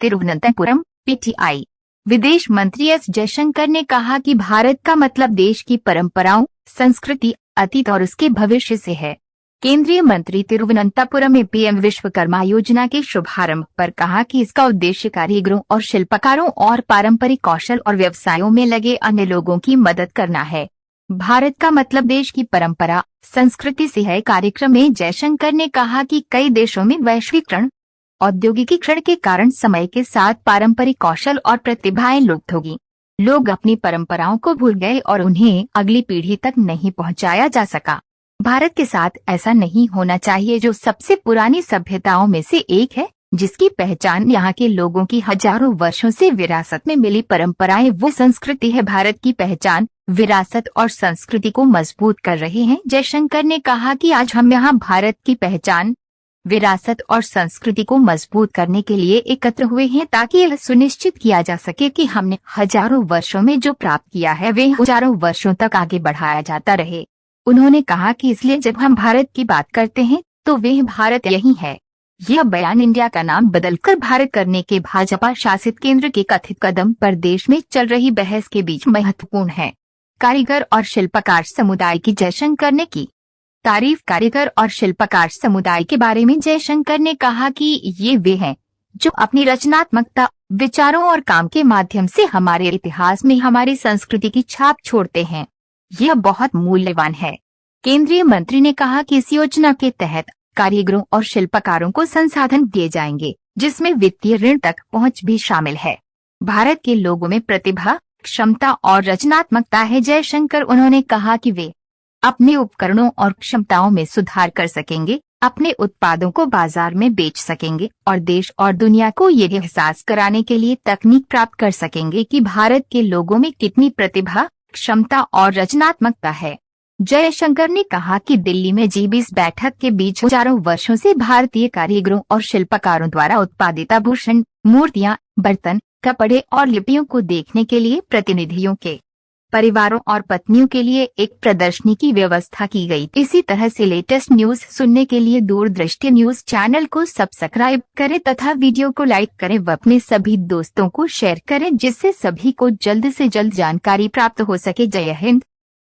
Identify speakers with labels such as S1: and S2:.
S1: Thiruvananthapuram, PTI. विदेश मंत्री S Jaishankar ने कहा कि भारत का मतलब देश की परंपराओं, संस्कृति, अतीत और उसके भविष्य से है। केंद्रीय मंत्री तिरुवनंतपुरम में पीएम विश्वकर्मा योजना के शुभारंभ पर कहा कि इसका उद्देश्य कारीगरों और शिल्पकारों और पारंपरिक कौशल और व्यवसायों में लगे अन्य लोगों की मदद करना है। भारत का मतलब देश की परंपरा, संस्कृति से है। कार्यक्रम में जयशंकर ने कहा कि कई देशों में वैश्वीकरण, औद्योगिकीकरण के कारण समय के साथ पारंपरिक कौशल और प्रतिभाएं लुप्त होगी। लोग अपनी परंपराओं को भूल गए और उन्हें अगली पीढ़ी तक नहीं पहुंचाया जा सका। भारत के साथ ऐसा नहीं होना चाहिए, जो सबसे पुरानी सभ्यताओं में से एक है, जिसकी पहचान यहाँ के लोगों की हजारों वर्षों से विरासत में मिली परंपराएं वो संस्कृति है। भारत की पहचान, विरासत और संस्कृति को मजबूत कर रहे हैं। जयशंकर ने कहा कि आज हम यहाँ भारत की पहचान, विरासत और संस्कृति को मजबूत करने के लिए एकत्र हुए हैं, ताकि यह सुनिश्चित किया जा सके कि हमने हजारों वर्षों में जो प्राप्त किया है वे हजारों वर्षों तक आगे बढ़ाया जाता रहे। उन्होंने कहा कि इसलिए जब हम भारत की बात करते हैं तो वह भारत यही है। यह बयान इंडिया का नाम बदलकर भारत करने के भाजपा शासित केंद्र के कथित कदम पर देश में चल रही बहस के बीच महत्वपूर्ण है। कारीगर और शिल्पकार समुदाय की जयशंकर ने की तारीफ। कारीगर और शिल्पकार समुदाय के बारे में जयशंकर ने कहा कि ये वे हैं जो अपनी रचनात्मकता, विचारों और काम के माध्यम से हमारे इतिहास में हमारी संस्कृति की छाप छोड़ते हैं। यह बहुत मूल्यवान है। केंद्रीय मंत्री ने कहा कि इस योजना के तहत कारीगरों और शिल्पकारों को संसाधन दिए जाएंगे, जिसमें वित्तीय ऋण तक पहुंच भी शामिल है। भारत के लोगों में प्रतिभा, क्षमता और रचनात्मकता है। जयशंकर उन्होंने कहा कि वे अपने उपकरणों और क्षमताओं में सुधार कर सकेंगे, अपने उत्पादों को बाजार में बेच सकेंगे और देश और दुनिया को ये एहसास कराने के लिए तकनीक प्राप्त कर सकेंगे कि भारत के लोगों में कितनी प्रतिभा, क्षमता और रचनात्मकता है। जयशंकर ने कहा कि दिल्ली में जी20 बैठक के बीच हजारों वर्षों से भारतीय कारीगरों और शिल्पकारों द्वारा उत्पादित आभूषण, मूर्तियां, बर्तन, कपड़े और लिपियों को देखने के लिए प्रतिनिधियों के परिवारों और पत्नियों के लिए एक प्रदर्शनी की व्यवस्था की गई। इसी तरह से लेटेस्ट न्यूज सुनने के लिए दूरदृष्टि न्यूज चैनल को सब्सक्राइब करें तथा वीडियो को लाइक करें व अपने सभी दोस्तों को शेयर करें, जिससे सभी को जल्द से जल्द जानकारी प्राप्त हो सके। जय हिंद।